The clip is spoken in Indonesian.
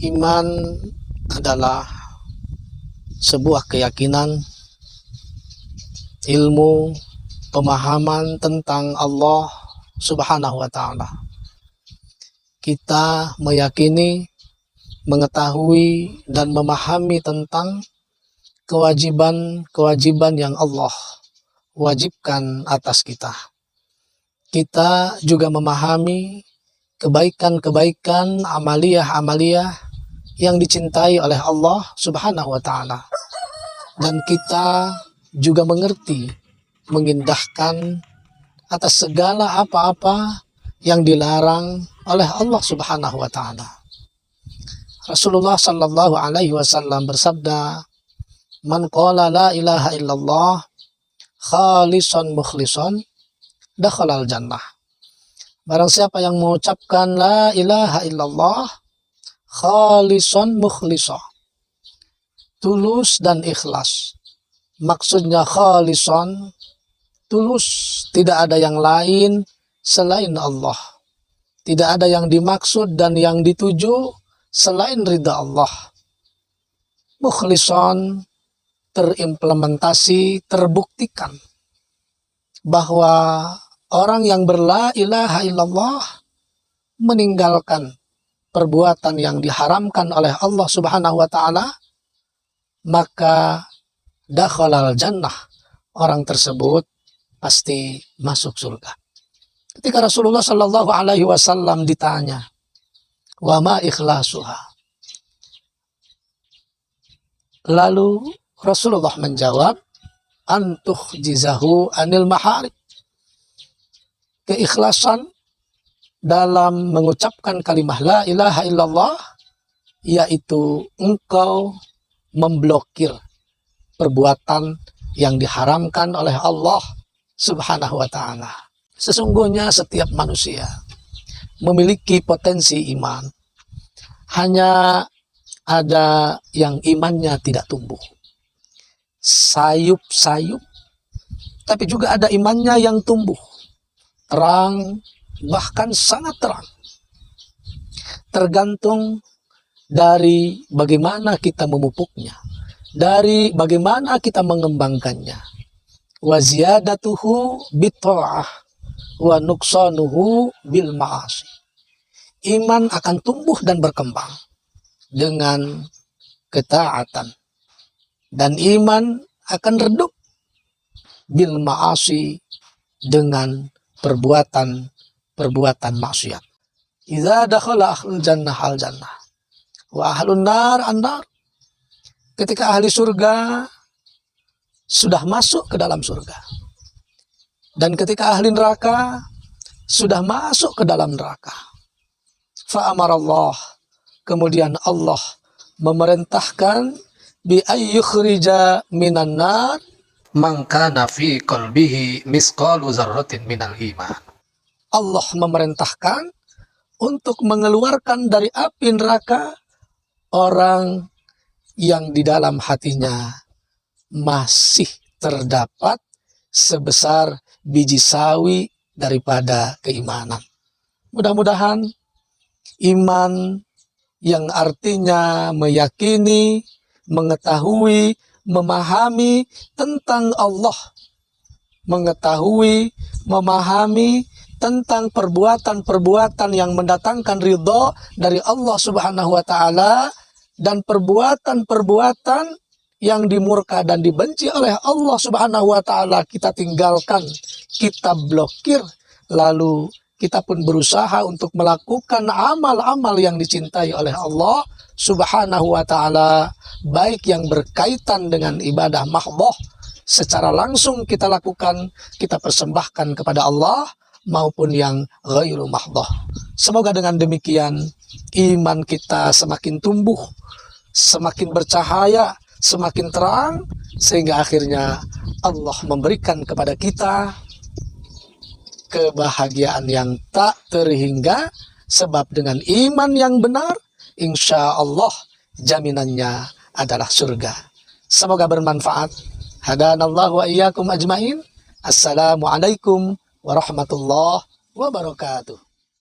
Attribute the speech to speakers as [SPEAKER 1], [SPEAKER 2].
[SPEAKER 1] Iman adalah sebuah keyakinan, ilmu, pemahaman tentang Allah Subhanahu wa Ta'ala. Kita meyakini, mengetahui, dan memahami tentang kewajiban-kewajiban yang Allah wajibkan atas kita. Kita juga memahami kebaikan-kebaikan, amaliyah-amaliyah yang dicintai oleh Allah Subhanahu wa Ta'ala. Dan kita juga mengerti, mengindahkan atas segala apa-apa yang dilarang oleh Allah Subhanahu wa Ta'ala. Rasulullah sallallahu alaihi wasallam bersabda, "Man qala la ilaha illallah khalisan mukhlisan dakhalal jannah." Barang siapa yang mengucapkan la ilaha illallah khalisan mukhlisan, tulus dan ikhlas. Maksudnya khalisan, tulus, tidak ada yang lain selain Allah. Tidak ada yang dimaksud dan yang dituju selain ridha Allah. Mukhlisan, terimplementasi, terbuktikan bahwa orang yang berla ilaha illallah meninggalkan perbuatan yang diharamkan oleh Allah Subhanahu wa Ta'ala, maka dakhalal jannah, orang tersebut pasti masuk surga. Ketika Rasulullah sallallahu alaihi wasallam ditanya, "Wa ma ikhlasuha?" Lalu Rasulullah menjawab, "Antukhjizahu anil maharib." Keikhlasan dalam mengucapkan kalimah la ilaha illallah yaitu engkau memblokir perbuatan yang diharamkan oleh Allah Subhanahu wa Ta'ala. Sesungguhnya setiap manusia memiliki potensi iman. Hanya ada yang imannya tidak tumbuh, sayup-sayup, tapi juga ada imannya yang tumbuh, terang, bahkan sangat terang. Tergantung dari bagaimana kita memupuknya, dari bagaimana kita mengembangkannya. Wa ziyadatuhu bitta'ah wa nuqsanuhu bil ma'asi. Iman akan tumbuh dan berkembang dengan ketaatan, dan iman akan redup bil ma'asi, dengan perbuatan maksiat. Idza dakhala ahlul jannah al jannah wa ahlun nar an nar. Ketika ahli surga sudah masuk ke dalam surga, dan ketika ahli neraka sudah masuk ke dalam neraka, fa'amarallah, kemudian Allah memerintahkan bi ayyukhrija minan nar man kana fi qalbihi misqalu dzarratin minal iman. Allah memerintahkan untuk mengeluarkan dari api neraka orang yang di dalam hatinya masih terdapat sebesar biji sawi daripada keimanan. Mudah-mudahan iman yang artinya meyakini, mengetahui, memahami tentang Allah, mengetahui, memahami tentang perbuatan-perbuatan yang mendatangkan ridho dari Allah Subhanahu wa Ta'ala, dan perbuatan-perbuatan yang dimurka dan dibenci oleh Allah Subhanahu wa Ta'ala kita tinggalkan, kita blokir, lalu kita pun berusaha untuk melakukan amal-amal yang dicintai oleh Allah Subhanahu wa Ta'ala, baik yang berkaitan dengan ibadah mahdhah secara langsung kita lakukan, kita persembahkan kepada Allah, maupun yang ghairu mahdhah. Semoga dengan demikian iman kita semakin tumbuh, semakin bercahaya, semakin terang, sehingga akhirnya Allah memberikan kepada kita kebahagiaan yang tak terhingga, sebab dengan iman yang benar, insya Allah jaminannya adalah surga. Semoga bermanfaat. Hadanallahu wa iyyakum ajmain. Assalamualaikum warahmatullahi wabarakatuh.